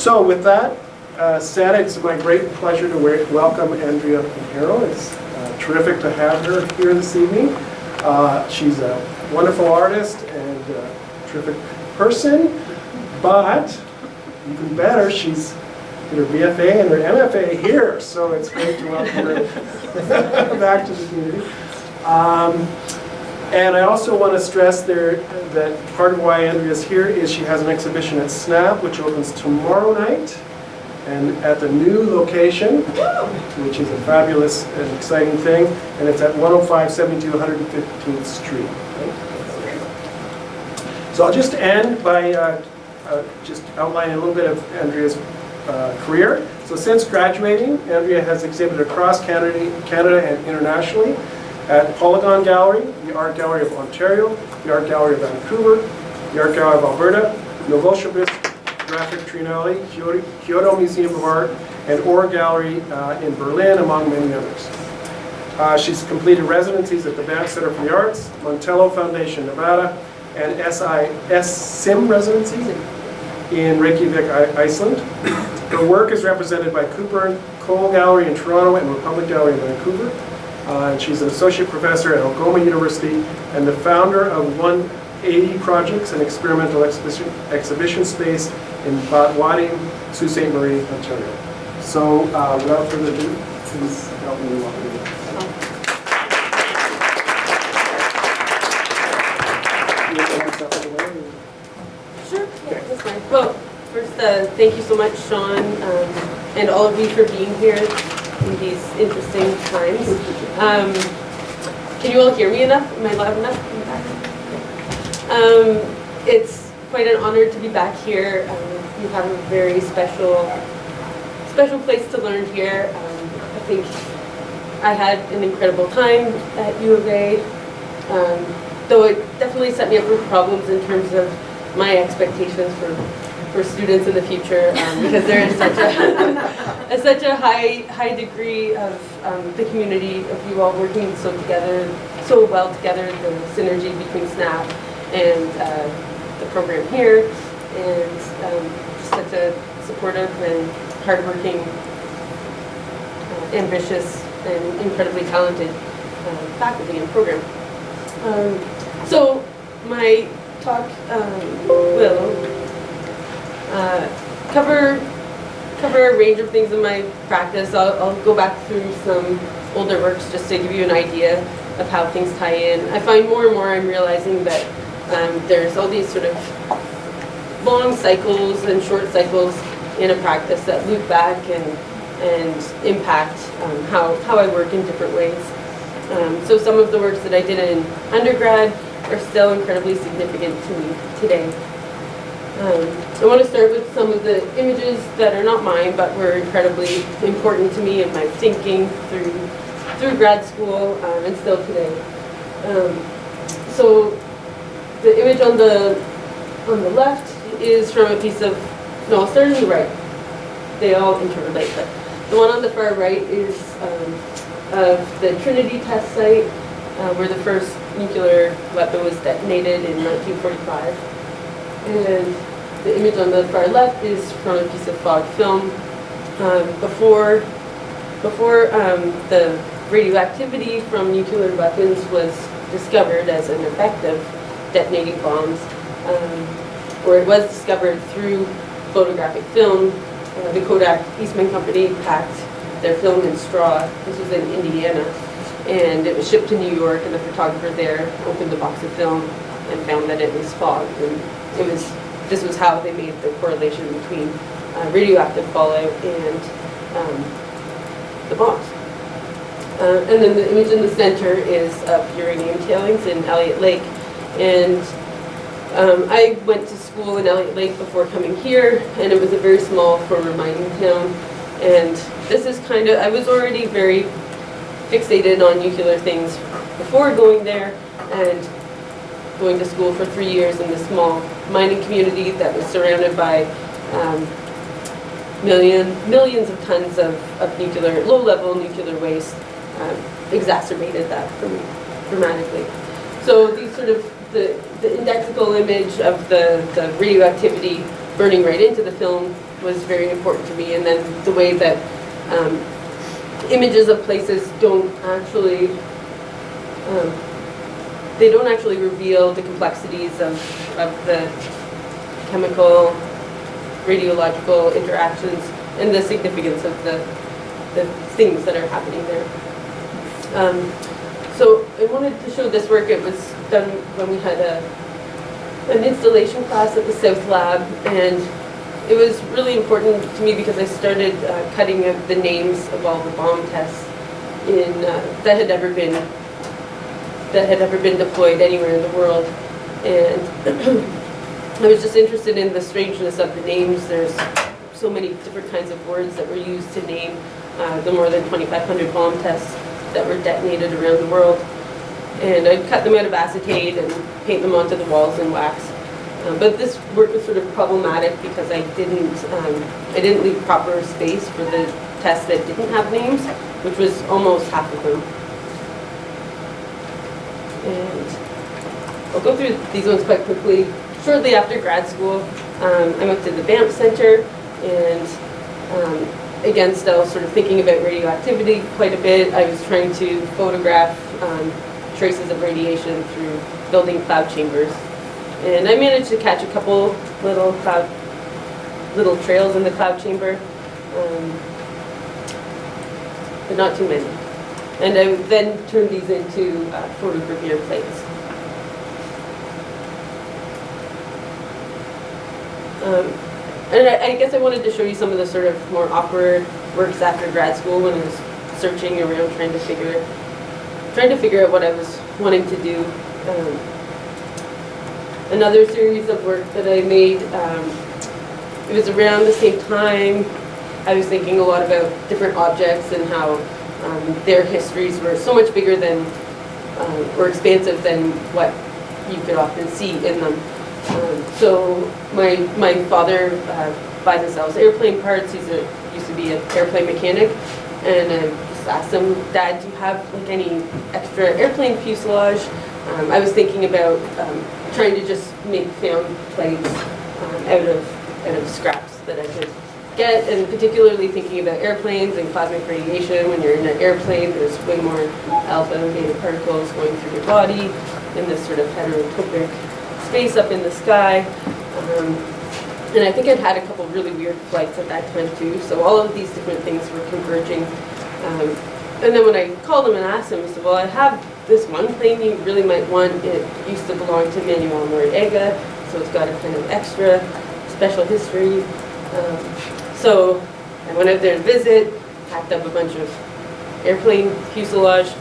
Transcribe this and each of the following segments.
So with that said, it's my great pleasure to welcome Andrea Pinheiro. It's terrific to have her here this evening. She's a wonderful artist and a terrific person, but even better, she's in her BFA and her MFA here, so it's great to welcome her back to the community. And I also want to stress there that part of why Andrea's here is she has an exhibition at SNAP, which opens tomorrow night, and at the new location, which is a fabulous and exciting thing, and it's at 10572 115th Street. Right? So I'll just end by just outlining a little bit of Andrea's career. So since graduating, Andrea has exhibited across Canada and internationally at Polygon Gallery, the Art Gallery of Ontario, the Art Gallery of Vancouver, the Art Gallery of Alberta, Novosibirsk Graphic Triennale, Kyoto Museum of Art, and Ore Gallery in Berlin, among many others. She's completed residencies at the Banff Center for the Arts, Montello Foundation, Nevada, and SIM residency in Reykjavik, Iceland. Her work is represented by Cooper and Cole Gallery in Toronto and Republic Gallery in Vancouver. And she's an associate professor at Algoma University and the founder of Oneeightyprojects, an experimental exhibition space in Botwading, Sault Ste. Marie, Ontario. So without further ado, please help me welcome you. Sure, yeah, that's fine. Well, first, thank you so much, Sean, and all of you for being here in these interesting times. Can you all hear me enough? Am I loud enough? It's quite an honor to be back here. You have a very special place to learn here. I think I had an incredible time at U of A, though it definitely set me up for problems in terms of my expectations for students in the future, because there is such a high degree of the community of you all working so well together, the synergy between SNAP and the program here, and just such a supportive and hardworking, ambitious, and incredibly talented faculty and program. So my talk will cover a range of things in my practice. I'll go back through some older works just to give you an idea of how things tie in. I find more and more I'm realizing that there's all these sort of long cycles and short cycles in a practice that loop back and impact how I work in different ways. So some of the works that I did in undergrad are still incredibly significant to me today. I want to start with some of the images that are not mine, but were incredibly important to me in my thinking through grad school and still today. So the image on the left is from a piece of, no, I'll start on the right. They all interrelate, but the one on the far right is of the Trinity test site, where the first nuclear weapon was detonated in 1945. And the image on the far left is from a piece of fog film. Before the radioactivity from nuclear weapons was discovered as an effect of detonating bombs, or it was discovered through photographic film. The Kodak Eastman Company packed their film in straw. This was in Indiana, and it was shipped to New York, and the photographer there opened the box of film and found that it was fog. And this was how they made the correlation between radioactive fallout and the bombs. And then the image in the center is of uranium tailings in Elliott Lake. And I went to school in Elliott Lake before coming here, and it was a very small former mining town. And this is I was already very fixated on nuclear things before going there, and going to school for 3 years in this small mining community that was surrounded by millions of tons of low-level nuclear waste, exacerbated that for me dramatically. So these sort of the indexical image of the radioactivity burning right into the film was very important to me, and then the way that images of places don't actually reveal the complexities of the chemical, radiological interactions and the significance of the things that are happening there. So I wanted to show this work. It was done when we had an installation class at the South Lab, and it was really important to me because I started cutting out the names of all the bomb tests that had ever been deployed anywhere in the world, and I was just interested in the strangeness of the names. There's so many different kinds of words that were used to name the more than 2,500 bomb tests that were detonated around the world. And I'd cut them out of acetate and paint them onto the walls in wax. But this work was sort of problematic because I didn't leave proper space for the tests that didn't have names, which was almost half of them. And I'll go through these ones quite quickly. Shortly after grad school, I went to the Banff Center, and again, still sort of thinking about radioactivity quite a bit. I was trying to photograph traces of radiation through building cloud chambers. And I managed to catch a couple little trails in the cloud chamber, but not too many. And I then turned these into photogravure plates. And I guess I wanted to show you some of the sort of more awkward works after grad school when I was searching around trying to figure out what I was wanting to do. Another series of work that I made, it was around the same time I was thinking a lot about different objects and how their histories were so much bigger than, or expansive than what you could often see in them. So my father buys and sells airplane parts. He used to be an airplane mechanic, and I just asked him, Dad, do you have like any extra airplane fuselage? I was thinking about trying to just make found plates out of scraps that I could get, and particularly thinking about airplanes and cosmic radiation. When you're in an airplane, there's way more alpha and beta particles going through your body in this sort of heterotopic space up in the sky. And I think I'd had a couple really weird flights at that time too, so all of these different things were converging. And then when I called him and asked him, he said, well, I have this one plane you really might want. It used to belong to Manuel Noriega, so it's got a kind of extra special history. So I went out there to visit, packed up a bunch of airplane fuselage.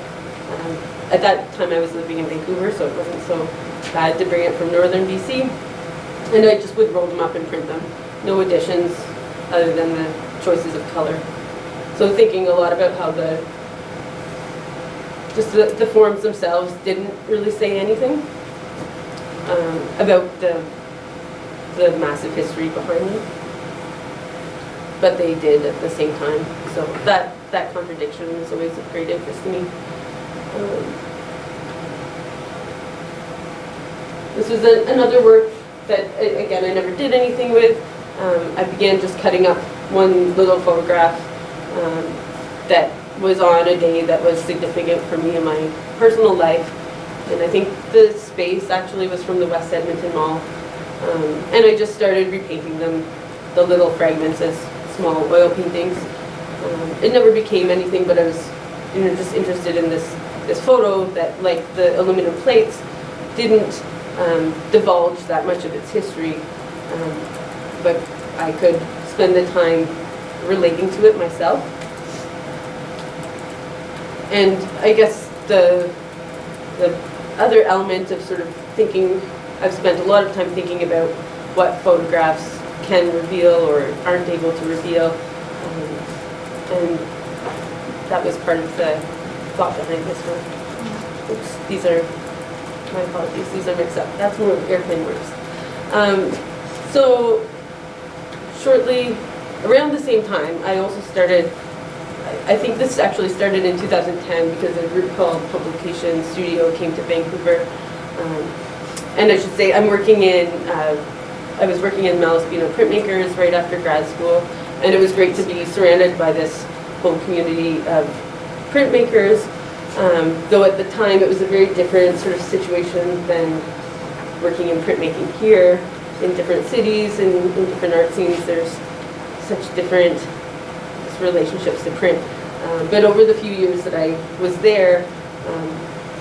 At that time I was living in Vancouver, so it wasn't so bad to bring it from northern BC. And I just would roll them up and print them. No additions other than the choices of color. So thinking a lot about how the forms themselves didn't really say anything about the massive history behind them. But they did at the same time. So that contradiction was always of great interest to me. This was another work that, again, I never did anything with. I began just cutting up one little photograph that was on a day that was significant for me in my personal life. And I think the space actually was from the West Edmonton Mall. And I just started repainting them, the little fragments, as small oil paintings. It never became anything, but I was just interested in this photo that, like the aluminum plates, didn't divulge that much of its history, but I could spend the time relating to it myself. And I guess the other element of sort of thinking, I've spent a lot of time thinking about what photographs can reveal or aren't able to reveal, and that was part of the thought behind this one. Oops, these are, my apologies, these are mixed up. That's more airplane works. So shortly, around the same time, I also started, I think this actually started in 2010 because a group called Publication Studio came to Vancouver. And I should say I'm working in I was working in Malaspina printmakers right after grad school, and it was great to be surrounded by this whole community of printmakers, though at the time it was a very different sort of situation than working in printmaking here. In different cities and in different art scenes, there's such different relationships to print. But over the few years that I was there,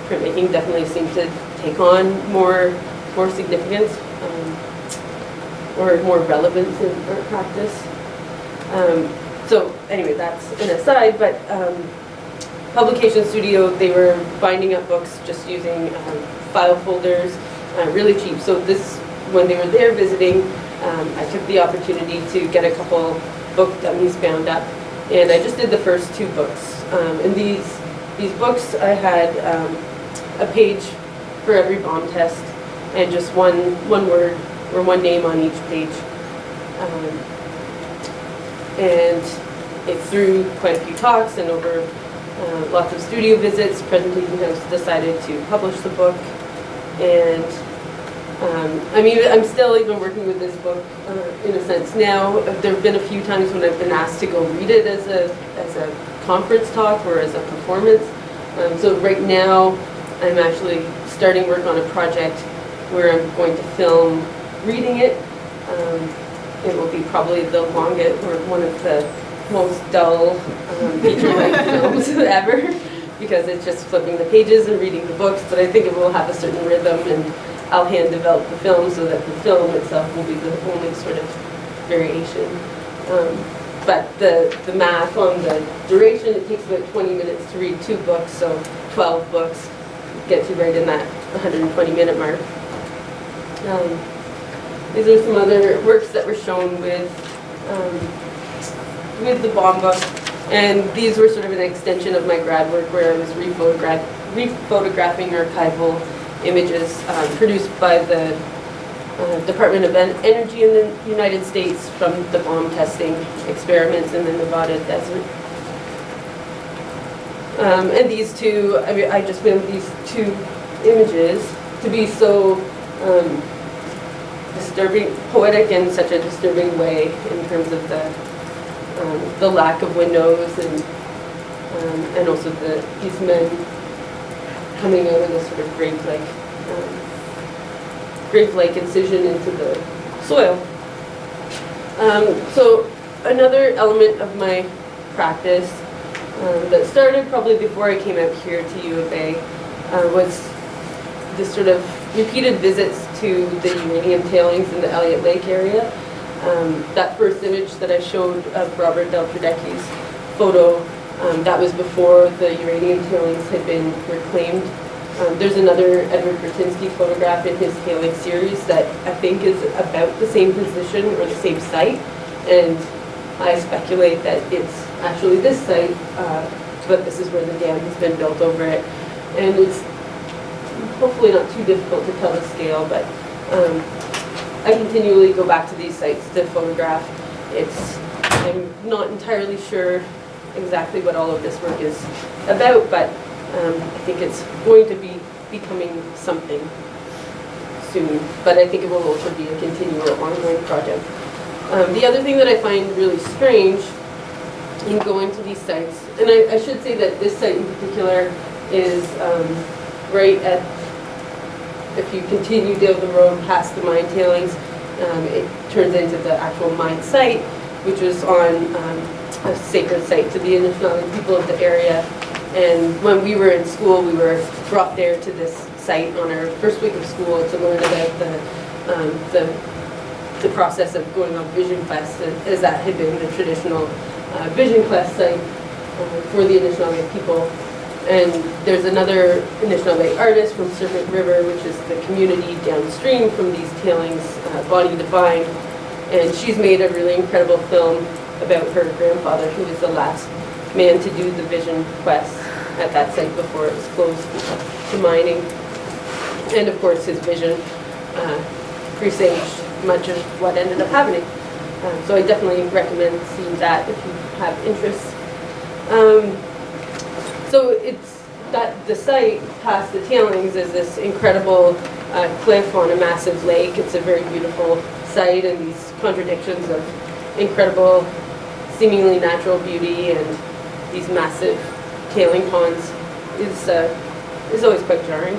printmaking definitely seemed to take on more significance or more relevance in art practice. So anyway, that's an aside, but Publication Studio, they were binding up books just using file folders, really cheap. So when they were there visiting, I took the opportunity to get a couple book dummies bound up, and I just did the first 2 books. And these books, I had a page for every bomb test, and just one word or one name on each page. And it's through quite a few talks and over lots of studio visits, Presentation House decided to publish the book. And I'm still even working with this book in a sense now. There have been a few times when I've been asked to go read it as a conference talk or as a performance. So right now, I'm actually starting work on a project where I'm going to film reading it. It will be probably the longest or one of the most dull feature-length films ever, because it's just flipping the pages and reading the books, but I think it will have a certain rhythm, and I'll hand develop the film so that the film itself will be the only sort of variation. But the math on the duration, it takes about 20 minutes to read 2 books, so 12 books gets you right in that 120-minute mark. These are some other works that were shown with the bomb book, and these were sort of an extension of my grad work where I was rephotographing archival images produced by the Department of Energy in the United States from the bomb testing experiments in the Nevada desert. And these 2, I just found these 2 images to be so disturbing, poetic in such a disturbing way in terms of the lack of windows and also these men coming out of this sort of grave-like incision into the soil. So another element of my practice that started probably before I came out here to U of A was this sort of repeated visits to the uranium tailings in the Elliott Lake area. That first image that I showed of Robert Del Tredecchi's photo, that was before the uranium tailings had been reclaimed. There's another Edward Bertinsky photograph in his tailing series that I think is about the same position or the same site, and I speculate that it's actually this site, but this is where the dam has been built over it. And it's hopefully not too difficult to tell the scale, but I continually go back to these sites to photograph. I'm not entirely sure exactly what all of this work is about, but I think it's going to be becoming something soon, but I think it will also be a continual ongoing project. The other thing that I find really strange in going to these sites, and I should say that this site in particular is right at, if you continue down the road past the mine tailings, it turns into the actual mine site, which was on a sacred site to the Anishinaabe people of the area. And when we were in school, we were brought there to this site on our first week of school to learn about the process of going on vision quests, as that had been the traditional vision quest site for the Anishinaabe people. And there's another Anishinaabe artist from Serpent River, which is the community downstream from these tailings, Body Divine. And she's made a really incredible film about her grandfather, who was the last man to do the vision quest at that site before it was closed to mining. And of course his vision presaged much of what ended up happening. So I definitely recommend seeing that if you have interest. So it's that the site past the tailings is this incredible cliff on a massive lake. It's a very beautiful site and these contradictions of incredible, seemingly natural beauty and these massive tailing ponds is always quite jarring.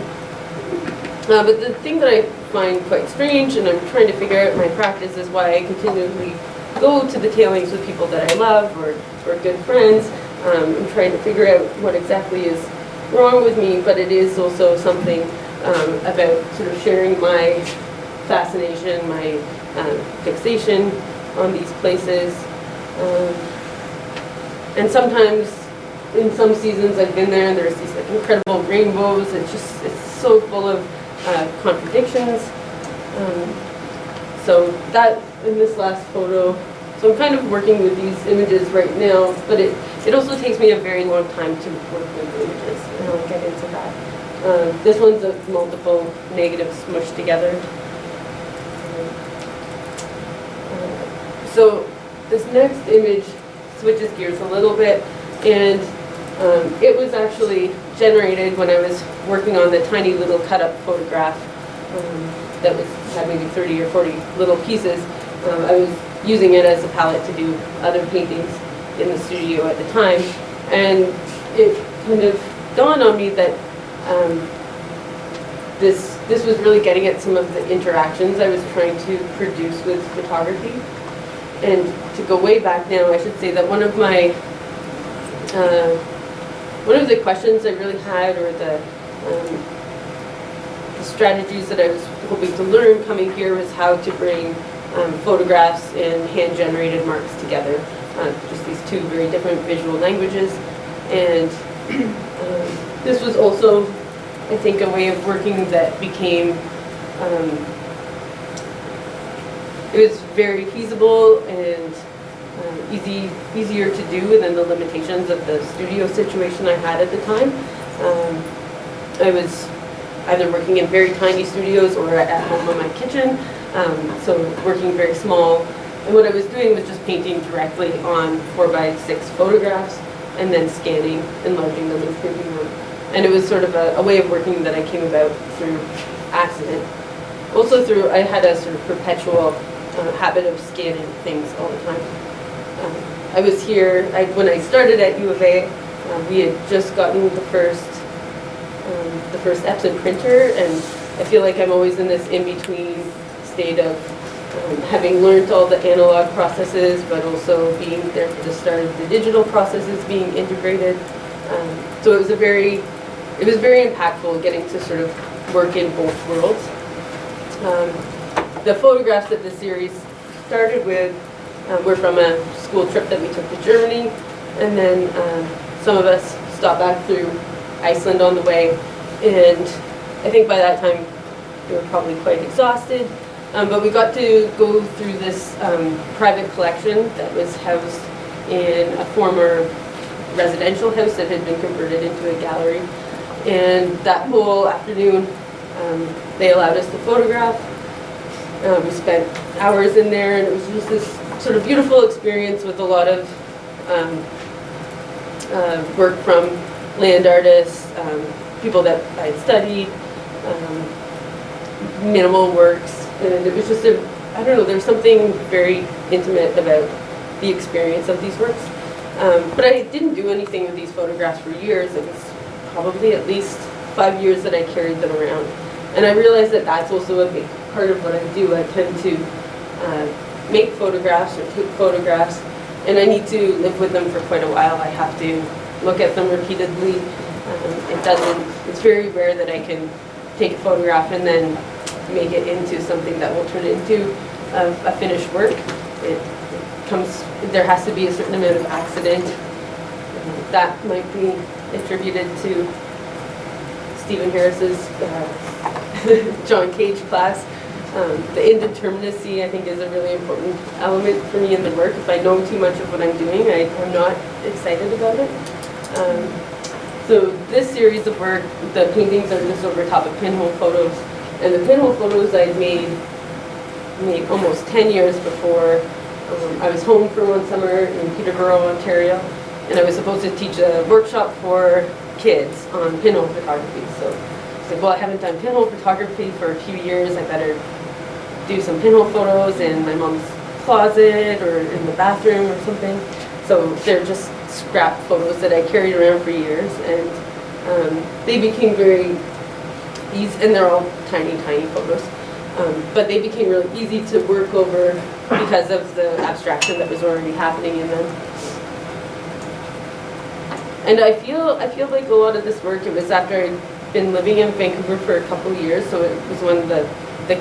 But the thing that I find quite strange, and I'm trying to figure out in my practice, is why I continually go to the tailings with people that I love or good friends. I'm trying to figure out what exactly is wrong with me, but it is also something about sort of sharing my fascination, my fixation on these places. And sometimes in some seasons I've been there and there's these like incredible rainbows. It's so full of contradictions. So that in this last photo, so I'm kind of working with these images right now, but it also takes me a very long time to work with images, and I'll get into that. This one's a multiple negatives smushed together. So this next image switches gears a little bit, and it was actually generated when I was working on the tiny little cut-up photograph that had maybe 30 or 40 little pieces. I was using it as a palette to do other paintings in the studio at the time, and it kind of dawned on me that this was really getting at some of the interactions I was trying to produce with photography. And to go way back now, I should say that one of the questions I really had, or the strategies that I was hoping to learn coming here, was how to bring photographs and hand-generated marks together. Just these two very different visual languages. And this was also, I think, a way of working that became it was very feasible and easier to do within the limitations of the studio situation I had at the time. I was either working in very tiny studios or at home in my kitchen, so working very small. And what I was doing was just painting directly on 4x6 photographs and then scanning, enlarging them, and printing them. And it was sort of a way of working that I came about through accident. Also I had a sort of perpetual habit of scanning things all the time. I was here, when I started at U of A, we had just gotten the first Epson printer, and I feel like I'm always in this in-between state of having learned all the analog processes, but also being there for the start of the digital processes being integrated. So it was very impactful getting to sort of work in both worlds. The photographs that the series started with were from a school trip that we took to Germany, and then some of us stopped back through Iceland on the way, and I think by that time we were probably quite exhausted, but we got to go through this private collection that was housed in a former residential house that had been converted into a gallery, and that whole afternoon they allowed us to photograph. We spent hours in there, and it was just this sort of beautiful experience with a lot of work from land artists, people that I had studied, minimal works, and it was just I don't know, there's something very intimate about the experience of these works. But I didn't do anything with these photographs for years. It was probably at least 5 years that I carried them around. And I realized that that's also a big part of what I do. I tend to make photographs or take photographs, and I need to live with them for quite a while. I have to look at them repeatedly. It's very rare that I can take a photograph and then make it into something that will turn into a finished work. There has to be a certain amount of accident. That might be attributed to Stephen Harris's John Cage class. The indeterminacy, I think, is a really important element for me in the work. If I know too much of what I'm doing, I'm not excited about it. So this series of work, the paintings are just over top of Pinwheel Photos. And the Pinwheel Photos I made almost 10 years before. I was home for one summer in Peterborough, Ontario, and I was supposed to teach a workshop for kids on pinhole photography. So I was like, well, I haven't done pinhole photography for a few years. I better do some pinhole photos in my mom's closet or in the bathroom or something. So they're just scrap photos that I carried around for years, and they became very easy, and they're all tiny, tiny photos. But they became really easy to work over because of the abstraction that was already happening in them. And I feel like a lot of this work, it was after I'd been living in Vancouver for a couple of years, so it was when the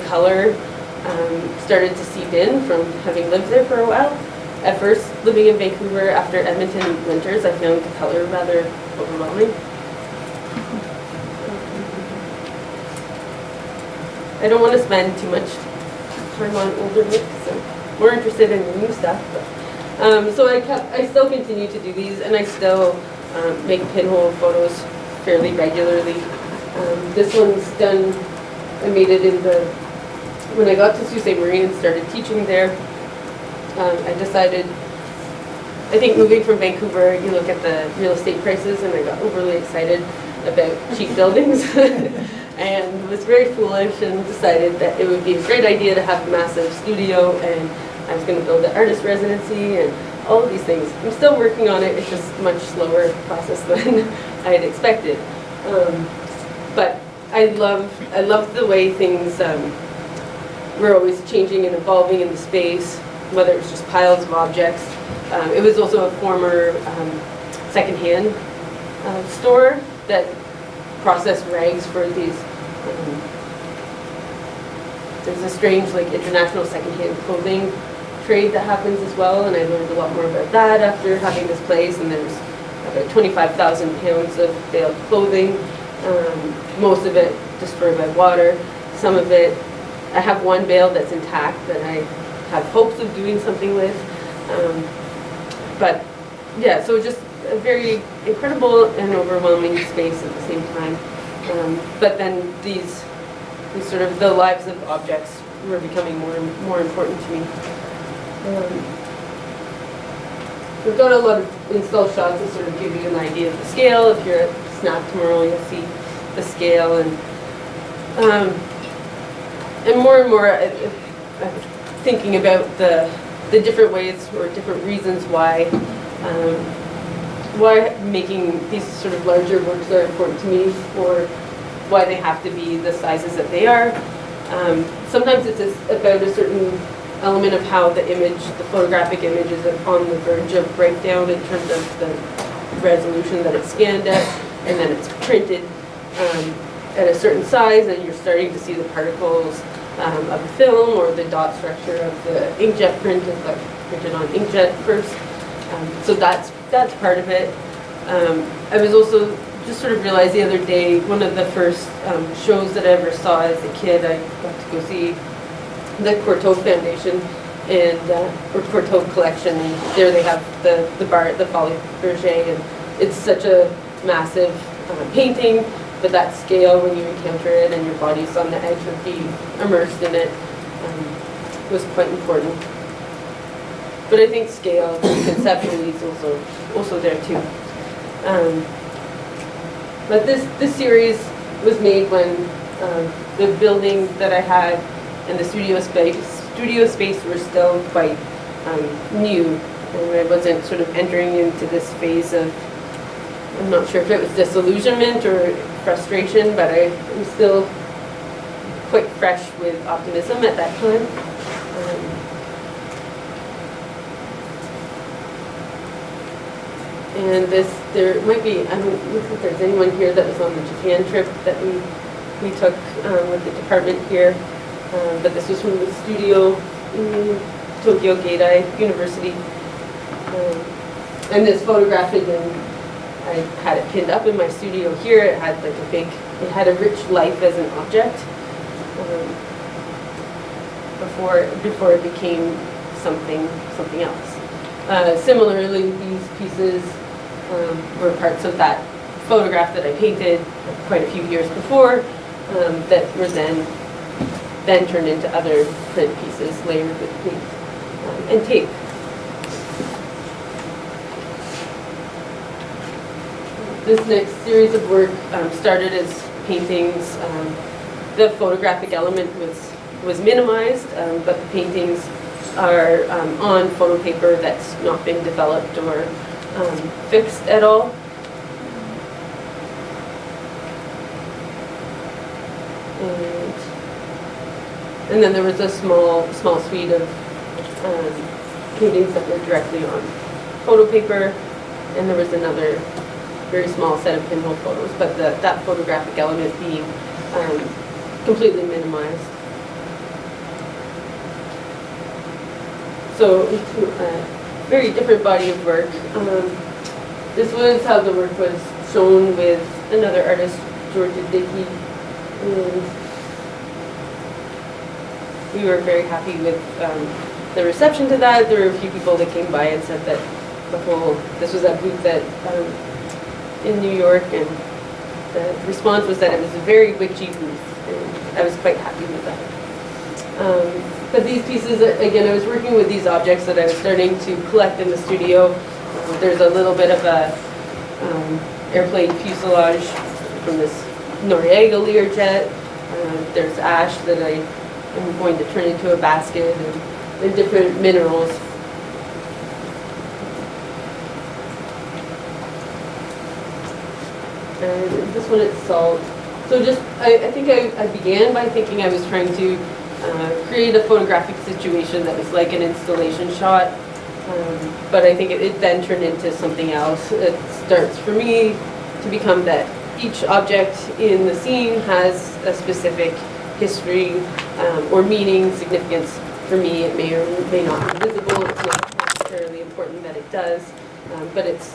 color started to seep in from having lived there for a while. At first, living in Vancouver after Edmonton winters, I found the color rather overwhelming. I don't want to spend too much time on older work because I'm more interested in the new stuff. But, so I still continue to do these, and I still make pinhole photos fairly regularly. This one's done. I made it when I got to Sault Ste. Marie and started teaching there. I decided, I think moving from Vancouver, you look at the real estate prices, and I got overly excited about cheap buildings. And was very foolish and decided that it would be a great idea to have a massive studio, and I was going to build an artist residency and all of these things. I'm still working on it. It's just a much slower process than I had expected. But I love the way things were always changing and evolving in the space, whether it was just piles of objects. It was also a former secondhand store that processed rags for these. There's a strange international secondhand clothing trade that happens as well, and I learned a lot more about that after having this place. And there's about 25,000 pounds of baled clothing, most of it destroyed by water. Some of it, I have one bale that's intact that I have hopes of doing something with. But yeah, so just a very incredible and overwhelming space at the same time. But then these sort of the lives of objects were becoming more and more important to me. We've got a lot of install shots that sort of give you an idea of the scale. If you're at Snap tomorrow, you'll see the scale, and more thinking about the different ways or different reasons why making these sort of larger works are important to me, or why they have to be the sizes that they are. Sometimes it's about a certain element of how the photographic image is on the verge of breakdown in terms of the resolution that it's scanned at, and then it's printed at a certain size, and you're starting to see the particles of the film or the dot structure of the inkjet print if that's printed on inkjet first. So that's part of it. I was also just sort of realized the other day, one of the first shows that I ever saw as a kid, I got to go see the Courtauld Foundation or Courtauld Collection, and there they have the bar at the Folie Berger, and it's such a massive painting, but that scale when you encounter it and your body's on the edge of being immersed in it was quite important. But I think scale conceptually is also there too. But this series was made when the building that I had and the studio space were still quite new, and I wasn't sort of entering into this phase of, I'm not sure if it was disillusionment or frustration, but I'm still quite fresh with optimism at that time. And there might be, I don't think there's anyone here that was on the Japan trip that we took with the department here. But this was from the studio in Tokyo Gaidai University. And this photograph I had it pinned up in my studio here. It had it had a rich life as an object before it became something else. Similarly, these pieces were parts of that photograph that I painted quite a few years before that were then turned into other print pieces layered with paint and tape. This next series of work started as paintings. The photographic element was was minimized, but the paintings are on photo paper that's not been developed or fixed at all. And then there was a small suite of paintings that were directly on photo paper, and there was another very small set of pinhole photos, but that photographic element being completely minimized. So a very different body of work. This was how the work was shown with another artist, Georgia Dickey, and we were very happy with the reception to that. There were a few people that came by and said that this was a booth that in New York, and the response was that it was a very witchy booth, and I was quite happy with that. But these pieces, again, I was working with these objects that I was starting to collect in the studio. There's a little bit of a airplane fuselage from this Noriega Learjet. There's ash that I am going to turn into a basket, and different minerals. And this one is salt. So just, I think I began by thinking I was trying to create a photographic situation that was like an installation shot. But I think it then turned into something else. It starts for me to become that each object in the scene has a specific history or meaning, significance. For me, it may or may not be visible. It's not necessarily important that it does, but it's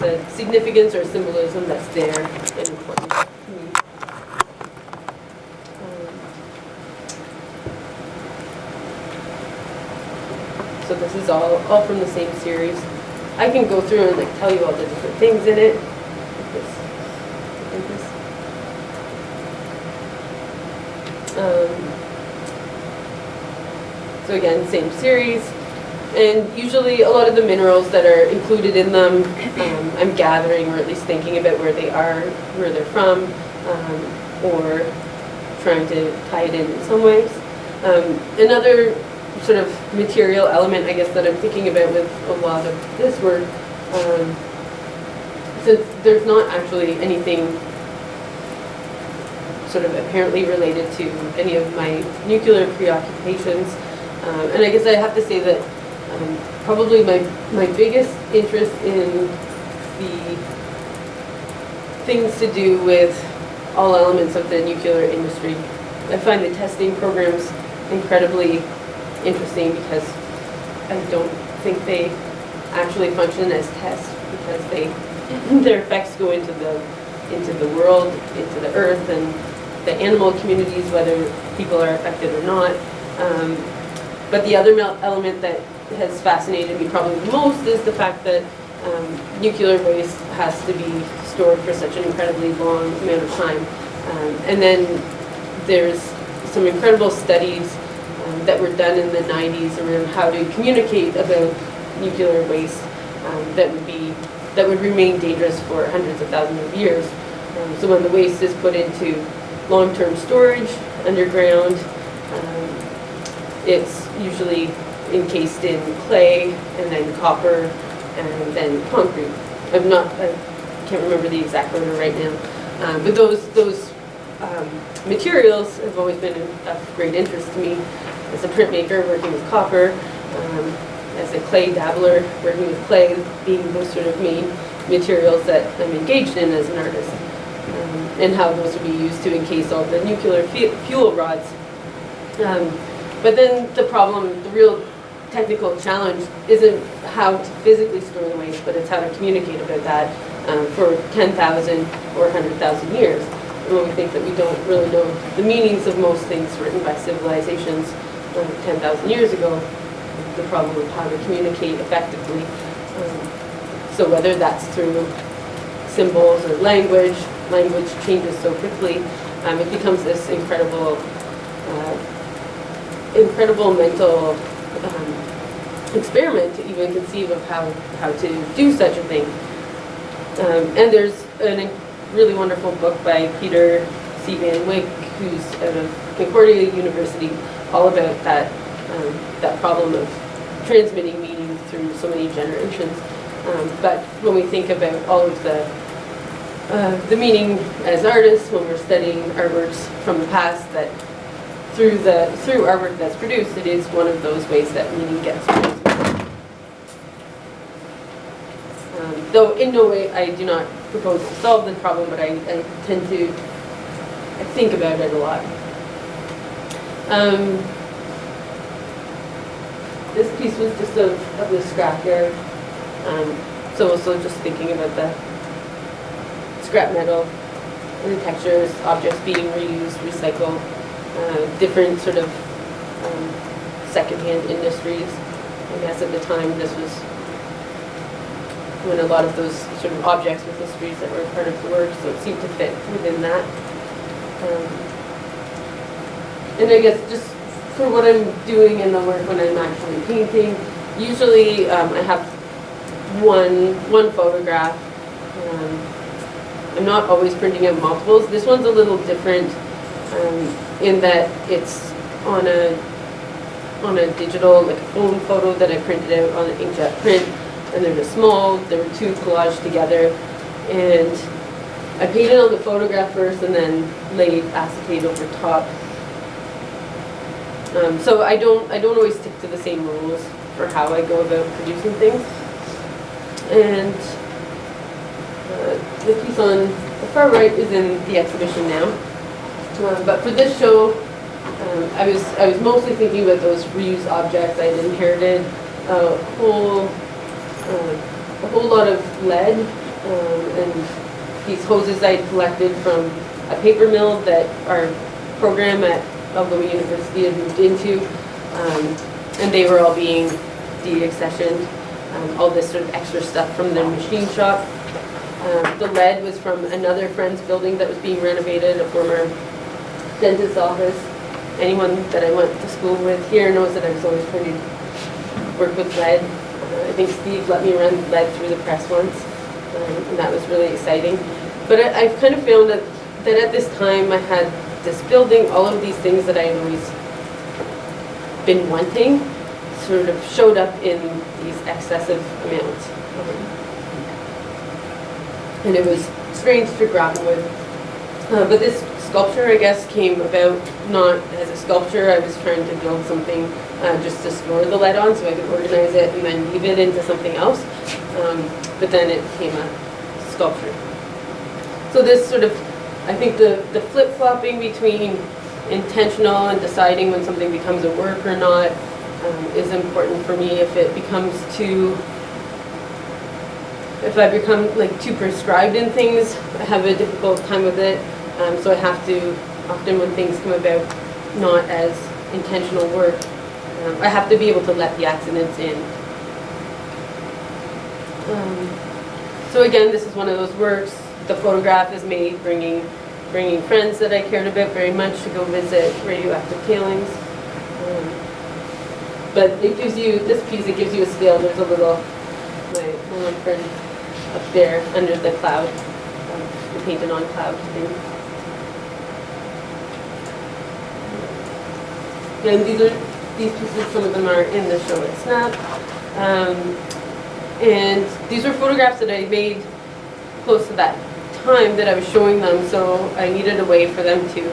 a significance or symbolism that's there and important to me. So this is all from the same series. I can go through and tell you all the different things in it. So again, same series, and usually a lot of the minerals that are included in them, I'm gathering, or at least thinking about where they are, where they're from, or trying to tie it in some ways. Another sort of material element, I guess, that I'm thinking about with a lot of this work, since there's not actually anything sort of apparently related to any of my nuclear preoccupations. And I guess I have to say that probably my biggest interest in the things to do with all elements of the nuclear industry. I find the testing programs incredibly interesting because I don't think they actually function as tests, because their effects go into the world, into the earth, and the animal communities, whether people are affected or not. But the other element that has fascinated me probably the most is the fact that nuclear waste has to be stored for such an incredibly long amount of time. And then there's some incredible studies that were done in the 90s around how to communicate about nuclear waste that would remain dangerous for hundreds of thousands of years. So when the waste is put into long-term storage underground, it's usually encased in clay and then copper and then concrete. I can't remember the exact order right now, but those materials have always been of great interest to me as a printmaker working with copper, as a clay dabbler working with clay, being those sort of main materials that I'm engaged in as an artist, and how those would be used to encase all the nuclear fuel rods. But then the real technical challenge isn't how to physically store the waste, but it's how to communicate about that for 10,000 or 100,000 years. And when we think that we don't really know the meanings of most things written by civilizations 10,000 years ago, the problem of how to communicate effectively. So whether that's through symbols or language changes so quickly, it becomes this incredible mental experiment to even conceive of how to do such a thing. And there's a really wonderful book by Peter C. Van Wyck, who's out of Concordia University, all about that, that problem of transmitting meaning through so many generations. But when we think about all of the meaning as artists, when we're studying artworks from the past, that through artwork that's produced, it is one of those ways that meaning gets transmitted. Though in no way I do not propose to solve the problem, but I tend to think about it a lot. This piece was just of the scrapyard. So also just thinking about the scrap metal and the textures, objects being reused, recycled, different sort of secondhand industries. I guess at the time this was when a lot of those sort of objects with histories that were part of the work, so it seemed to fit within that. And I guess just for what I'm doing in the work when I'm actually painting, usually I have one photograph. I'm not always printing out multiples. This one's a little different in that it's on a digital, like a phone photo that I printed out on an inkjet print, and there were two collaged together, and I painted on the photograph first and then laid acetate over top. So I don't always stick to the same rules for how I go about producing things. And the piece on the far right is in the exhibition now. But for this show, I was mostly thinking about those reused objects. I'd inherited a whole lot of lead and these hoses I'd collected from a paper mill that our program at Alberta University had moved into, and they were all being de-accessioned. All this sort of extra stuff from their machine shop. The lead was from another friend's building that was being renovated, a former dentist's office. Anyone that I went to school with here knows that I was always trying to work with lead. I think Steve let me run lead through the press once, and that was really exciting. But I've kind of found that at this time I had this building, all of these things that I had always been wanting sort of showed up in these excessive amounts. And it was strange to grapple with. But this sculpture, I guess, came about not as a sculpture. I was trying to build something just to store the lead on so I could organize it and then weave it into something else. But then it became a sculpture. So this sort of, I think the flip-flopping between intentional and deciding when something becomes a work or not is important for me. If it becomes if I become like too prescribed in things, I have a difficult time with it. So I have to, often when things come about not as intentional work, I have to be able to let the accidents in. So again, this is one of those works. The photograph is made bringing friends that I cared about very much to go visit radioactive tailings. But it gives you, this piece, it gives you a scale. There's a little, my one friend up there under the cloud, the painted on cloud thing. And these pieces, some of them are in the show at Snap. And these were photographs that I made close to that time that I was showing them, so I needed a way for them to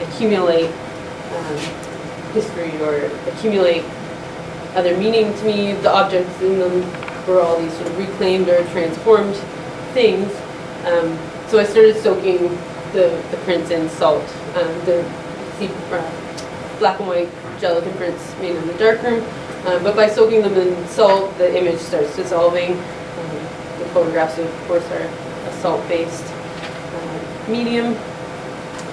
accumulate history or accumulate other meaning to me. The objects in them were all these sort of reclaimed or transformed things. So I started soaking the prints in salt. Black and white gelatin prints made in the darkroom. But by soaking them in salt, the image starts dissolving. The photographs, of course, are a salt-based medium.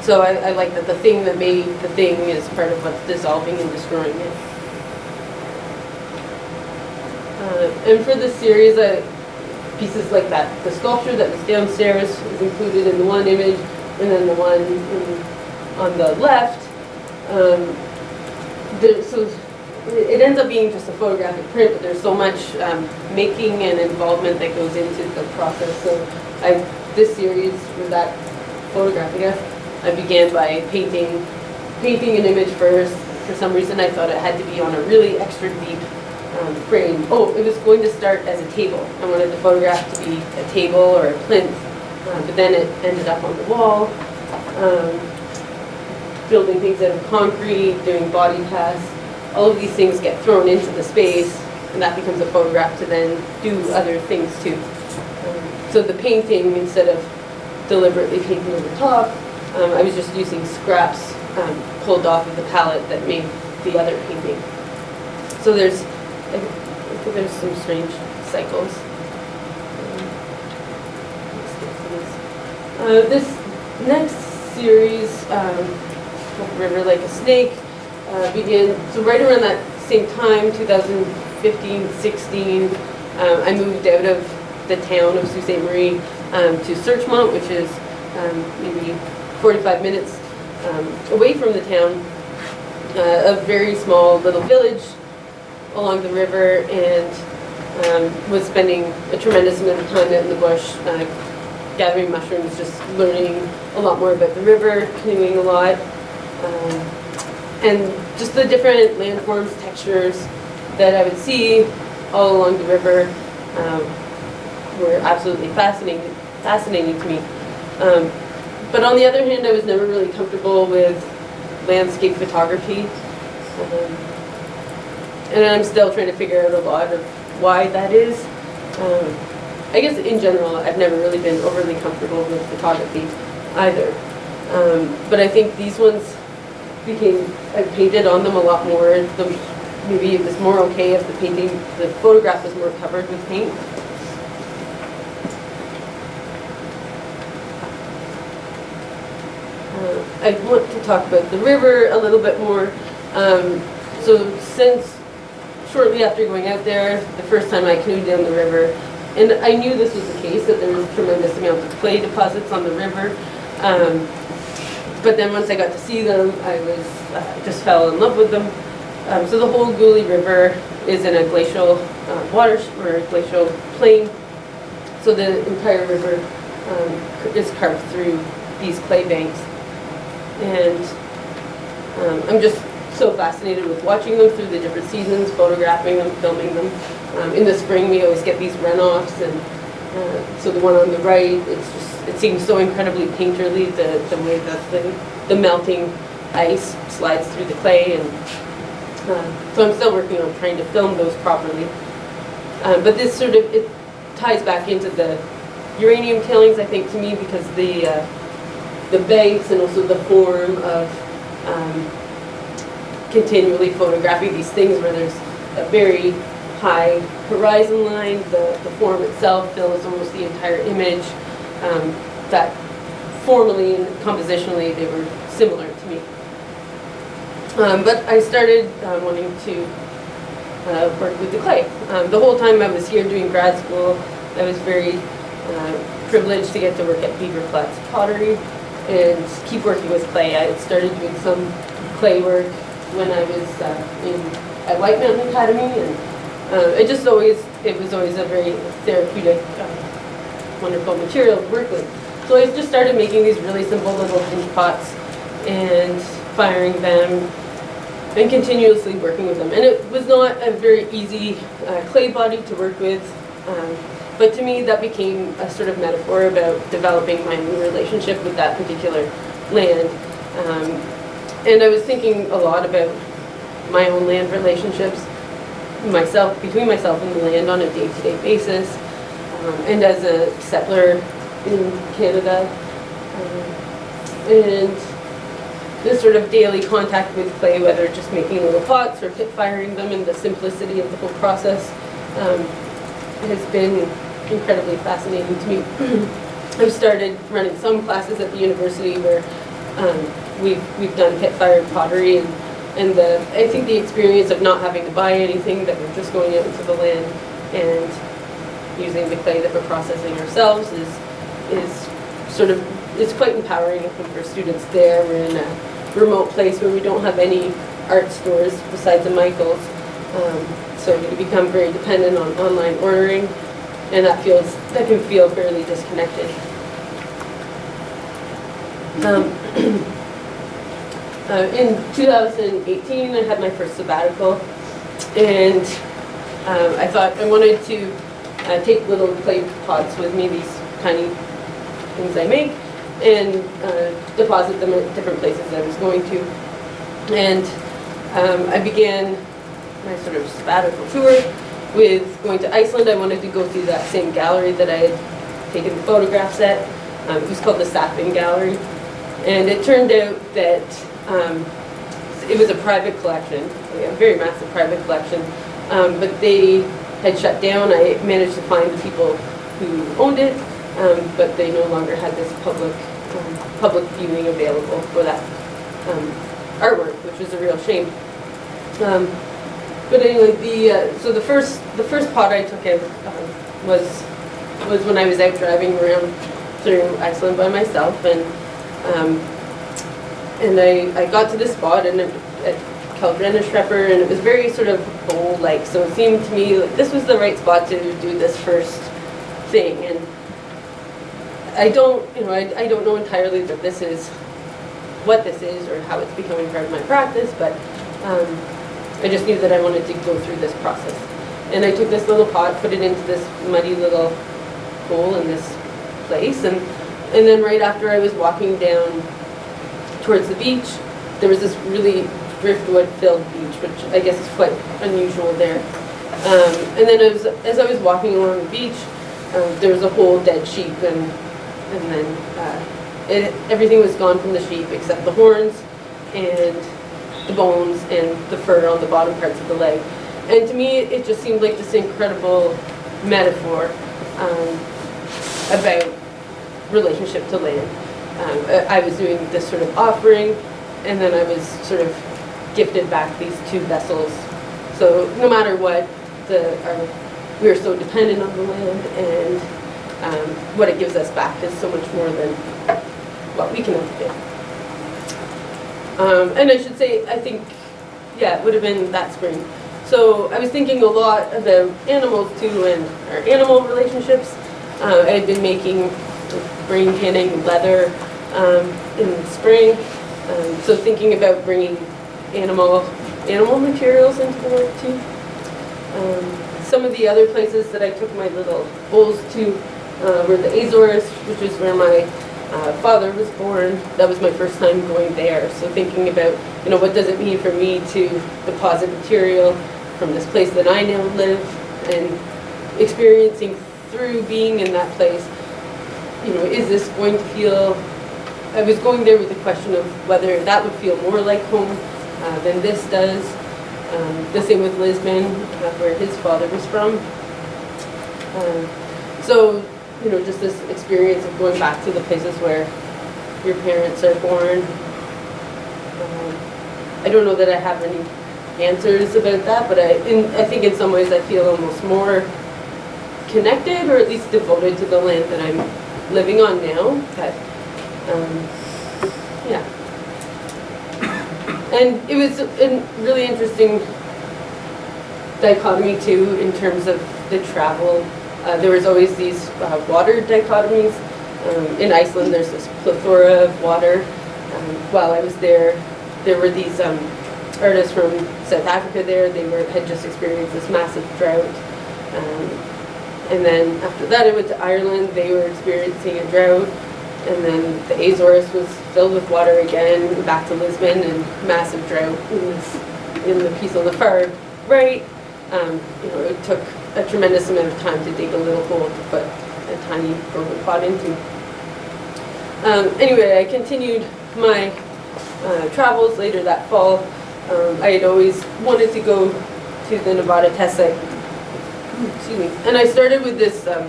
So I like that the thing that made the thing is part of what's dissolving and destroying it. And for this series, pieces like that, the sculpture that was downstairs is included in the one image, and then the one on the left. So it ends up being just a photographic print, but there's so much making and involvement that goes into the process. So this series, with that photograph, I guess, I began by painting an image first, for some reason I thought it had to be on a really extra deep frame. Oh, it was going to start as a table. I wanted the photograph to be a table or a plinth, but then it ended up on the wall. Building things out of concrete, doing body casts. All of these things get thrown into the space, and that becomes a photograph to then do other things too. So the painting, instead of deliberately painting over top, I was just using scraps pulled off of the palette that made the other painting. So I think there's some strange cycles. This next series, River Like a Snake, began, so right around that same time, 2015-16, I moved out of the town of Sault Ste. Marie to Searchmont, which is maybe 45 minutes away from the town, a very small little village along the river, and was spending a tremendous amount of time out in the bush, gathering mushrooms, just learning a lot more about the river, canoeing a lot, and just the different landforms, textures that I would see all along the river were absolutely fascinating to me. But on the other hand, I was never really comfortable with landscape photography. And I'm still trying to figure out a lot of why that is. I guess in general, I've never really been overly comfortable with photography either. But I think these ones I painted on them a lot more. Maybe it was more okay if the photograph was more covered with paint. I want to talk about the river a little bit more. So since shortly after going out there, the first time I canoed down the river, and I knew this was the case, that there was tremendous amounts of clay deposits on the river. But then once I got to see them, I just fell in love with them. So the whole Goulet River is in a glacial water or glacial plain. So the entire river is carved through these clay banks. And I'm just so fascinated with watching them through the different seasons, photographing them, filming them. In the spring, we always get these runoffs, and so the one on the right, it seems so incredibly painterly, the way that the melting ice slides through the clay, and so I'm still working on trying to film those properly. But this it ties back into the uranium tailings, I think, to me, because the banks and also the form of continually photographing these things where there's a very high horizon line, the form itself fills almost the entire image, that formally and compositionally they were similar to me. But I started wanting to work with the clay. The whole time I was here doing grad school, I was very privileged to get to work at Beaver Flats Pottery and keep working with clay. I had started doing some clay work when I was at White Mountain Academy, and it was always a very therapeutic, wonderful material to work with. So I just started making these really simple little hinge pots and firing them and continuously working with them. And it was not a very easy clay body to work with, but to me that became a sort of metaphor about developing my new relationship with that particular land. And I was thinking a lot about my own land relationships, between myself and the land on a day-to-day basis, and as a settler in Canada, and this sort of daily contact with clay, whether just making little pots or pit firing them, and the simplicity of the whole process has been incredibly fascinating to me. I've started running some classes at the university where we've done pit-fired pottery, and I think the experience of not having to buy anything, that we're just going out into the land and using the clay that we're processing ourselves is quite empowering. I think for students there, we're in a remote place where we don't have any art stores besides the Michaels, so we become very dependent on online ordering, and that can feel fairly disconnected. In 2018, I had my first sabbatical, and I thought I wanted to take little clay pots with me, these tiny things I make, and deposit them at different places I was going to. And I began my sort of sabbatical tour with going to Iceland. I wanted to go through that same gallery that I had taken the photographs at. It was called the Sapping Gallery. And it turned out that it was a private collection, a very massive private collection, but they had shut down. I managed to find the people who owned it, but they no longer had this public viewing available for that artwork, which was a real shame. But anyway, so the first pot I took out was when I was out driving around through Iceland by myself, and I got to this spot and at Kaldrenneshrepper, and it was very sort of bowl-like, so it seemed to me like this was the right spot to do this first thing. And I don't know entirely that this is what this is or how it's becoming part of my practice, but I just knew that I wanted to go through this process. And I took this little pot, put it into this muddy little hole in this place, and then right after I was walking down towards the beach, there was this really driftwood-filled beach, which I guess is quite unusual there. And then as I was walking along the beach, there was a whole dead sheep, and then everything was gone from the sheep except the horns and the bones and the fur on the bottom parts of the leg. And to me, it just seemed like this incredible metaphor about relationship to land. I was doing this sort of offering, and then I was sort of gifted back these two vessels. So no matter what, we are so dependent on the land, and what it gives us back is so much more than what we can ever do. And I should say, I think, yeah, it would have been that spring. So I was thinking a lot about animals too, and our animal relationships. I had been making brain canning leather in the spring, so thinking about bringing animal materials into the work too. Some of the other places that I took my little bowls to were the Azores, which is where my father was born. That was my first time going there. So thinking about, what does it mean for me to deposit material from this place that I now live, and experiencing through being in that place, is this going to feel, I was going there with the question of whether that would feel more like home than this does. The same with Lisbon, where his father was from. So, just this experience of going back to the places where your parents are born. I don't know that I have any answers about that, but I think in some ways I feel almost more connected, or at least devoted to the land that I'm living on now. But, yeah. And it was a really interesting dichotomy too, in terms of the travel. There was always these water dichotomies. In Iceland, there's this plethora of water. While I was there were these artists from South Africa there. They had just experienced this massive drought. And then after that, I went to Ireland. They were experiencing a drought. And then the Azores was filled with water again. Back to Lisbon, and massive drought in the piece on the far right. It took a tremendous amount of time to dig a little hole to put a tiny broken pot into. Anyway, I continued my travels later that fall. I had always wanted to go to the Nevada test site. Excuse me. And I started with this, I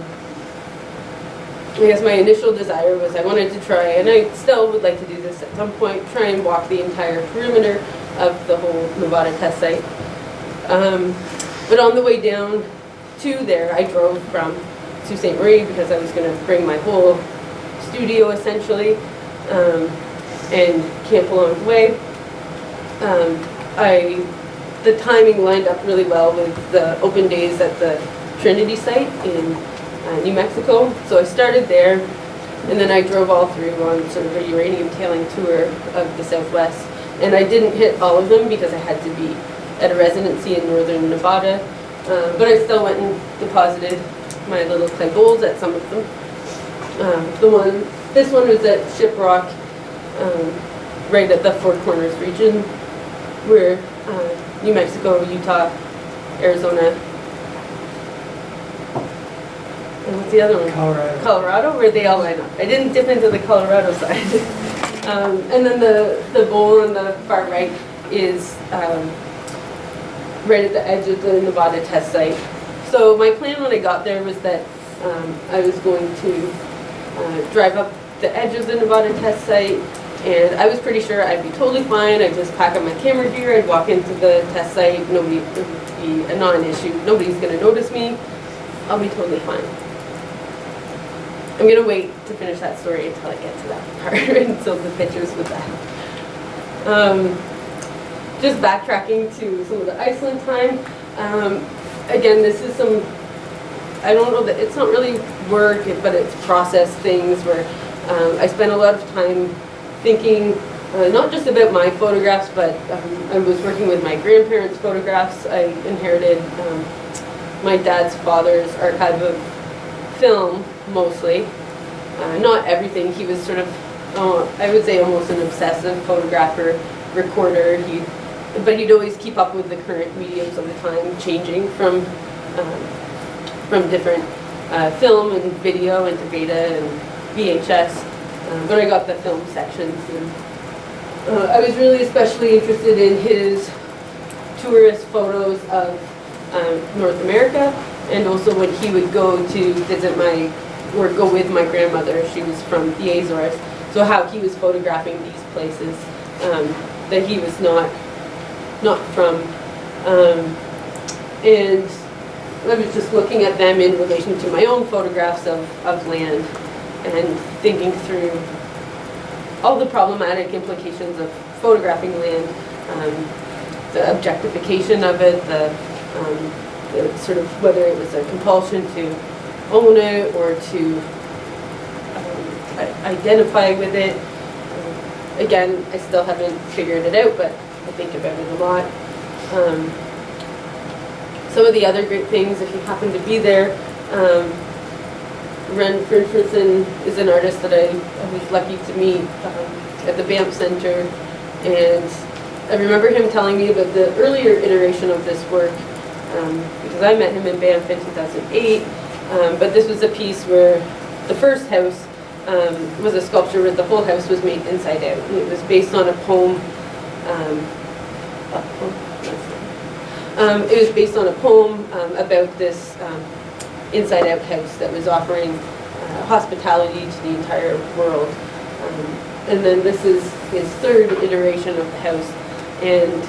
guess my initial desire was I wanted to try, and I still would like to do this at some point, try and walk the entire perimeter of the whole Nevada test site. But on the way down to there, I drove to Sault Ste. Marie because I was going to bring my whole studio essentially and camp along the way. The timing lined up really well with the open days at the Trinity site in New Mexico. So I started there, and then I drove all through on sort of a uranium tailing tour of the Southwest And I didn't hit all of them because I had to be at a residency in northern Nevada, but I still went and deposited my little clay bowls at some of them. This one was at Shiprock, right at the Four Corners region, where New Mexico, Utah, Arizona, and what's the other one? Colorado, where they all line up. I didn't dip into the Colorado side. And then the bowl on the far right is right at the edge of the Nevada test site. So my plan when I got there was that I was going to drive up the edge of the Nevada test site, and I was pretty sure I'd be totally fine. I'd just pack up my camera gear, I'd walk into the test site, it would be a non-issue. Nobody's gonna notice me. I'll be totally fine. I'm gonna wait to finish that story until I get to that part and tilt the pictures with that. Just backtracking to some of the Iceland time. Again, this is some, I don't know that it's not really work, but it's process things where I spent a lot of time thinking not just about my photographs, but I was working with my grandparents' photographs. I inherited my dad's father's archive of film, mostly. Not everything. He was sort of, I would say, almost an obsessive photographer, recorder. But he'd always keep up with the current mediums of the time, changing from different film and video into beta and VHS. But I got the film sections. And I was really especially interested in his tourist photos of North America, and also when he would go to visit or go with my grandmother. She was from the Azores, so how he was photographing these places that he was not from. And I was just looking at them in relation to my own photographs of land and thinking through all the problematic implications of photographing land, the objectification of it, the sort of whether it was a compulsion to own it or to identify with it. Again, I still haven't figured it out, but I think about it a lot. Some of the other great things, if you happen to be there, Ren Fridfridson is an artist that I was lucky to meet at the Banff Center, and I remember him telling me about the earlier iteration of this work, because I met him in Banff in 2008, but this was a piece where the first house was a sculpture where the whole house was made inside out. And it was based on a poem. It was based on a poem about this inside-out house that was offering hospitality to the entire world. And then this is his third iteration of the house. And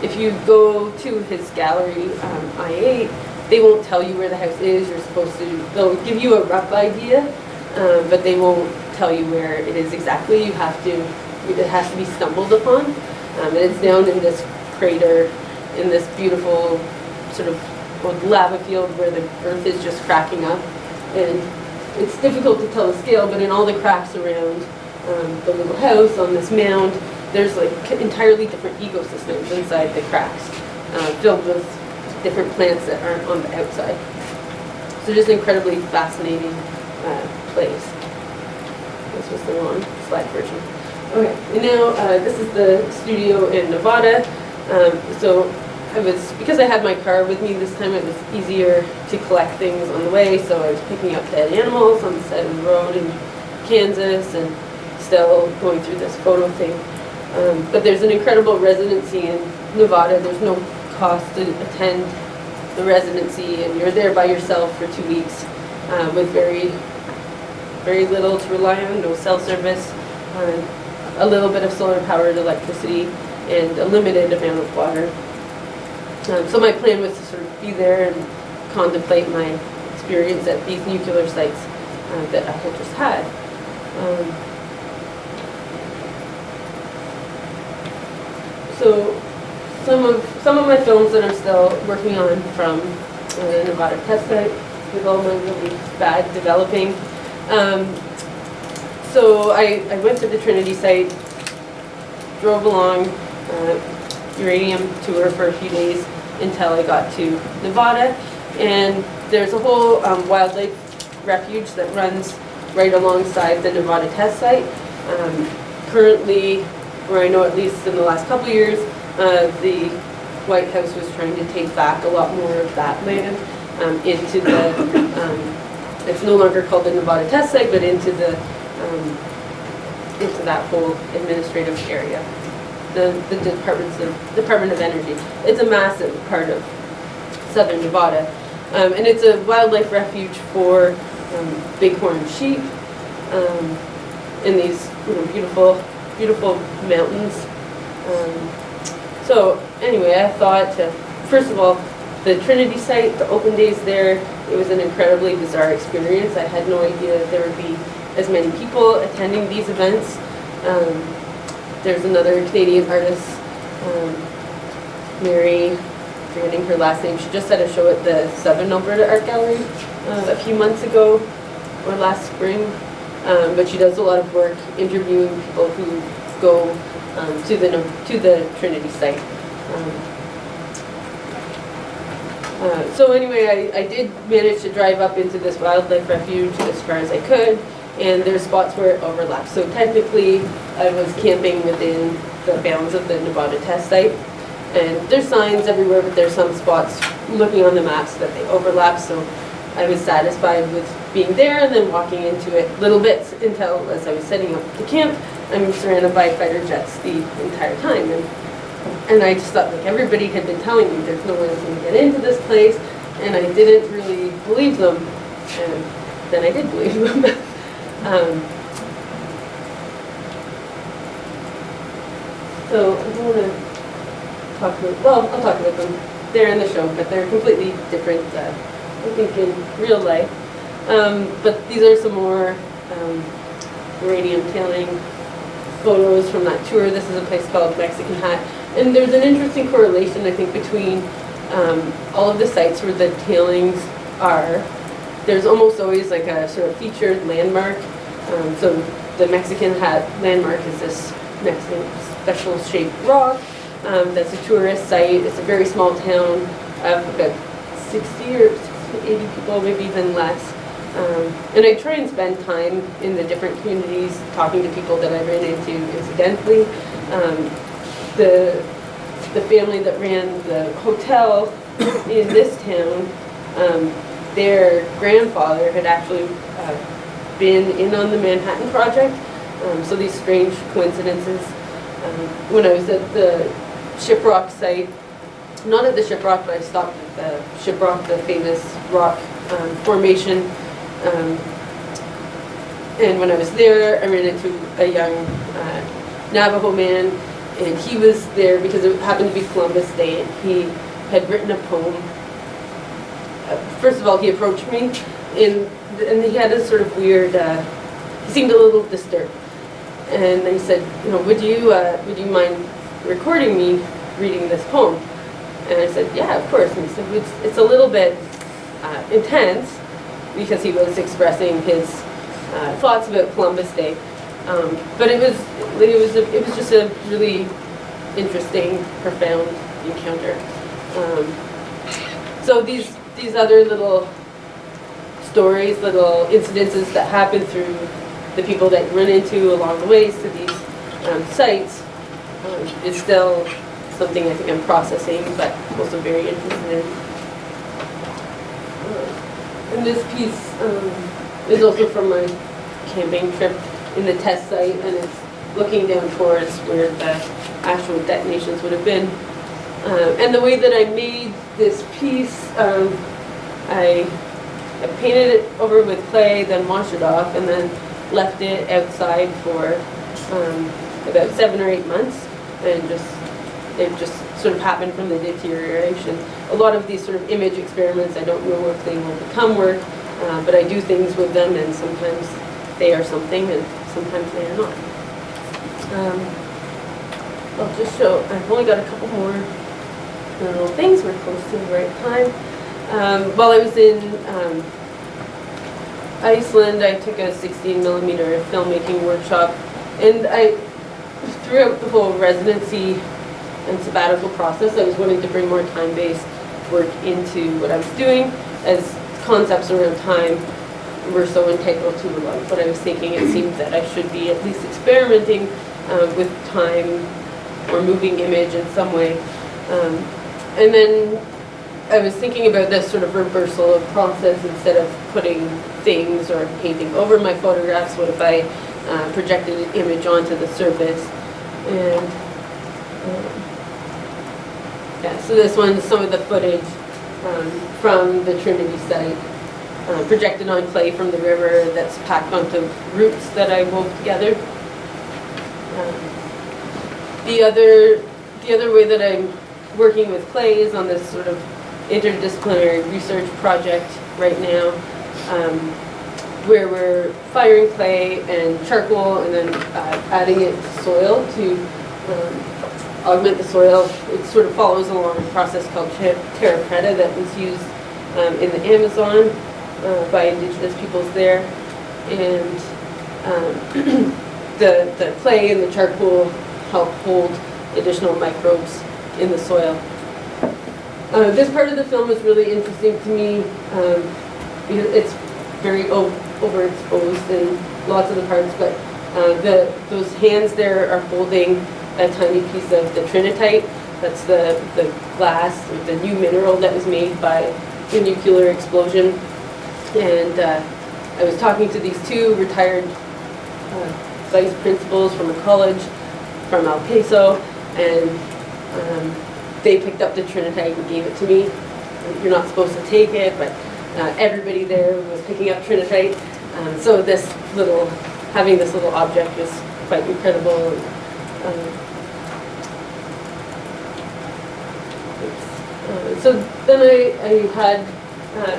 if you go to his gallery, I8, they won't tell you where the house is. You're supposed to, they'll give you a rough idea, but they won't tell you where it is exactly. It has to be stumbled upon. And it's down in this crater, in this beautiful sort of lava field where the earth is just cracking up. And it's difficult to tell the scale, but in all the cracks around the little house on this mound, there's like entirely different ecosystems inside the cracks, filled with different plants that aren't on the outside. So just an incredibly fascinating place. This was the wrong slide version. Okay, and now this is the studio in Nevada. So because I had my car with me this time, it was easier to collect things on the way, so I was picking up dead animals on the side of the road in Kansas and still going through this photo thing. But there's an incredible residency in Nevada. There's no cost to attend the residency, and you're there by yourself for 2 weeks with very, very little to rely on, no cell service, a little bit of solar-powered electricity, and a limited amount of water. So my plan was to sort of be there and contemplate my experience at these nuclear sites that I had just had. So some of my films that I'm still working on from the Nevada test site with all my really bad developing. So I went to the Trinity site, drove along uranium tour for a few days until I got to Nevada. And there's a whole wildlife refuge that runs right alongside the Nevada test site. Currently, or I know at least in the last couple of years, the White House was trying to take back a lot more of that land into the, it's no longer called the Nevada test site, but into that whole administrative area, the Department of Energy. It's a massive part of southern Nevada, and it's a wildlife refuge for bighorn sheep in these beautiful mountains. So anyway, I thought, first of all, the Trinity site, the open days there, it was an incredibly bizarre experience. I had no idea there would be as many people attending these events. There's another Canadian artist, Mary, forgetting her last name, she just had a show at the Southern Alberta Art Gallery a few months ago, or last spring. But she does a lot of work interviewing people who go to the Trinity site. So anyway, I did manage to drive up into this wildlife refuge as far as I could, and there's spots where it overlaps. So technically, I was camping within the bounds of the Nevada test site, and there's signs everywhere, but there's some spots, looking on the maps, that they overlap. So I was satisfied with being there and then walking into it little bits until, as I was setting up the camp, I'm surrounded by fighter jets the entire time. And I just thought, like, everybody had been telling me there's no way I'm going to get into this place, and I didn't really believe them, and then I did believe them. So I don't want to talk about, well, I'll talk about them. They're in the show, but they're completely different, I think, in real life. But these are some more uranium tailing photos from that tour. This is a place called Mexican Hat. And there's an interesting correlation, I think, between all of the sites where the tailings are. There's almost always like a sort of featured landmark. So the Mexican Hat landmark is this Mexican special shaped rock. That's a tourist site. It's a very small town of about 60 or 80 people, maybe even less. And I try and spend time in the different communities talking to people that I ran into incidentally. The family that ran the hotel in this town, their grandfather had actually been in on the Manhattan Project. So these strange coincidences. When I was at the Shiprock site, not at the Shiprock, but I stopped at the Shiprock, the famous rock formation. And when I was there, I ran into a young Navajo man, and he was there because it happened to be Columbus Day, and he had written a poem. First of all, he approached me, and he had a sort of weird, he seemed a little disturbed. And he said, you know, would you mind recording me reading this poem? And I said, yeah, of course. And he said, it's a little bit intense, because he was expressing his thoughts about Columbus Day. But it was just a really interesting, profound encounter. So these other little stories, little incidences that happen through the people that you run into along the ways to these sites is still something I think I'm processing, but also very interested in. And this piece is also from my camping trip in the test site, and it's looking down towards where the actual detonations would have been. And the way that I made this piece, I painted it over with clay, then washed it off, and then left it outside for about 7 or 8 months, and it just sort of happened from the deterioration. A lot of these sort of image experiments, I don't know if they will become work, but I do things with them, and sometimes they are something, and sometimes they are not. I'll just show, I've only got a couple more little things. We're close to the right time. While I was in Iceland, I took a 16mm filmmaking workshop, and throughout the whole residency, and sabbatical process. I was wanting to bring more time-based work into what I was doing, as concepts around time were so integral to a lot of what I was thinking. It seemed that I should be at least experimenting with time or moving image in some way. And then I was thinking about this sort of reversal of process. Instead of putting things or painting over my photographs, what if I projected an image onto the surface? And yeah, so this one's some of the footage from the Trinity site, projected on clay from the river that's packed onto roots that I wove together. The other way that I'm working with clay is on this sort of interdisciplinary research project right now, where we're firing clay and charcoal and then adding it to soil to augment the soil. It sort of follows along a process called terra preta that was used in the Amazon by indigenous peoples there. And the clay and the charcoal help hold additional microbes in the soil. This part of the film is really interesting to me because it's very overexposed in lots of the parts, but those hands there are holding a tiny piece of the trinitite. That's the glass, the new mineral that was made by the nuclear explosion. And I was talking to these two retired vice principals from a college from El Paso, and they picked up the trinitite and gave it to me. You're not supposed to take it, but everybody there was picking up trinitite. So having this little object was quite incredible. So then I had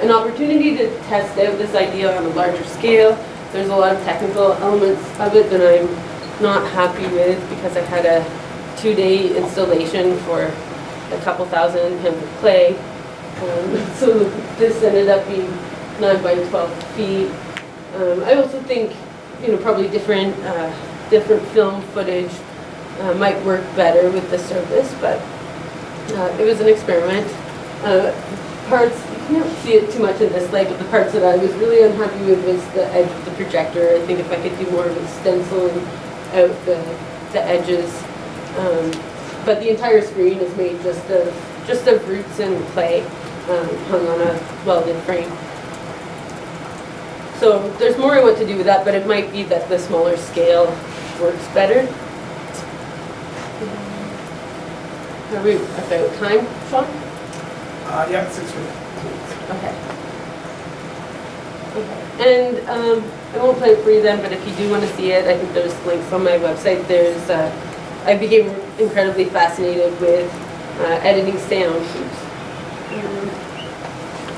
an opportunity to test out this idea on a larger scale. There's a lot of technical elements of it that I'm not happy with, because I had a 2-day installation for a couple thousand pounds of clay. So this ended up being 9 by 12 feet. I also think, probably different film footage might work better with the surface, but it was an experiment. Parts, you can't see it too much in this light, but the parts that I was really unhappy with was the edge of the projector. I think if I could do more of a stenciling out the edges. But the entire screen is made just of roots and clay hung on a welded frame. So there's more what to do with that, but it might be that the smaller scale works better. Are we about time, Sean? Yeah, 6 minutes. Okay. And I won't play it for you then, but if you do want to see it, I think there's links on my website. I became incredibly fascinated with editing sound.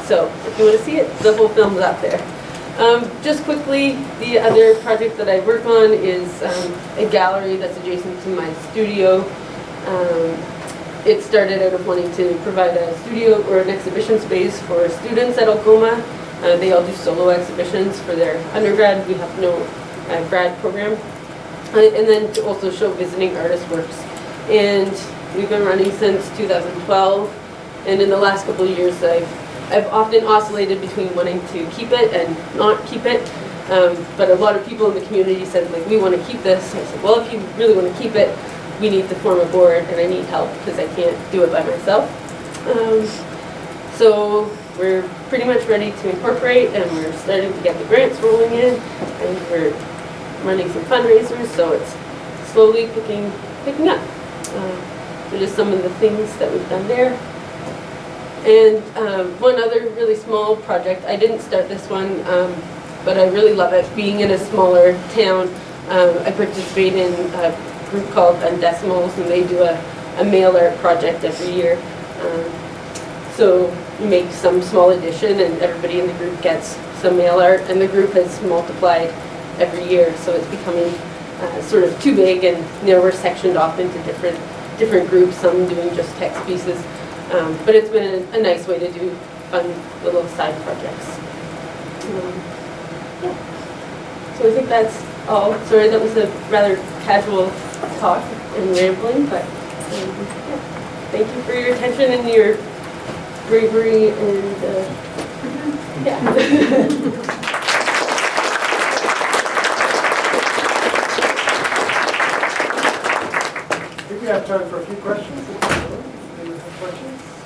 So if you want to see it, the whole film's up there. Just quickly, the other project that I work on is a gallery that's adjacent to my studio. It started out of wanting to provide a studio or an exhibition space for students at Algoma. They all do solo exhibitions for their undergrad. We have no grad program. And then to also show visiting artist works. And we've been running since 2012. And in the last couple of years, I've often oscillated between wanting to keep it and not keep it. But a lot of people in the community said, like, we want to keep this. And I said, well, if you really want to keep it, we need to form a board, and I need help because I can't do it by myself. So we're pretty much ready to incorporate, and we're starting to get the grants rolling in, and we're running some fundraisers, so it's slowly picking up. So just some of the things that we've done there. And one other really small project, I didn't start this one, but I really love it. Being in a smaller town, I participate in a group called Undecimals, and they do a mail art project every year. So you make some small edition, and everybody in the group gets some mail art, and the group has multiplied every year, so it's becoming sort of too big, and now we're sectioned off into different groups, some doing just text pieces. But it's been a nice way to do fun little side projects. Yeah. So I think that's all. Sorry, that was a rather casual talk and rambling, but Thank you for your attention and your bravery and yeah. I think we have time for a few questions. Anyone have questions?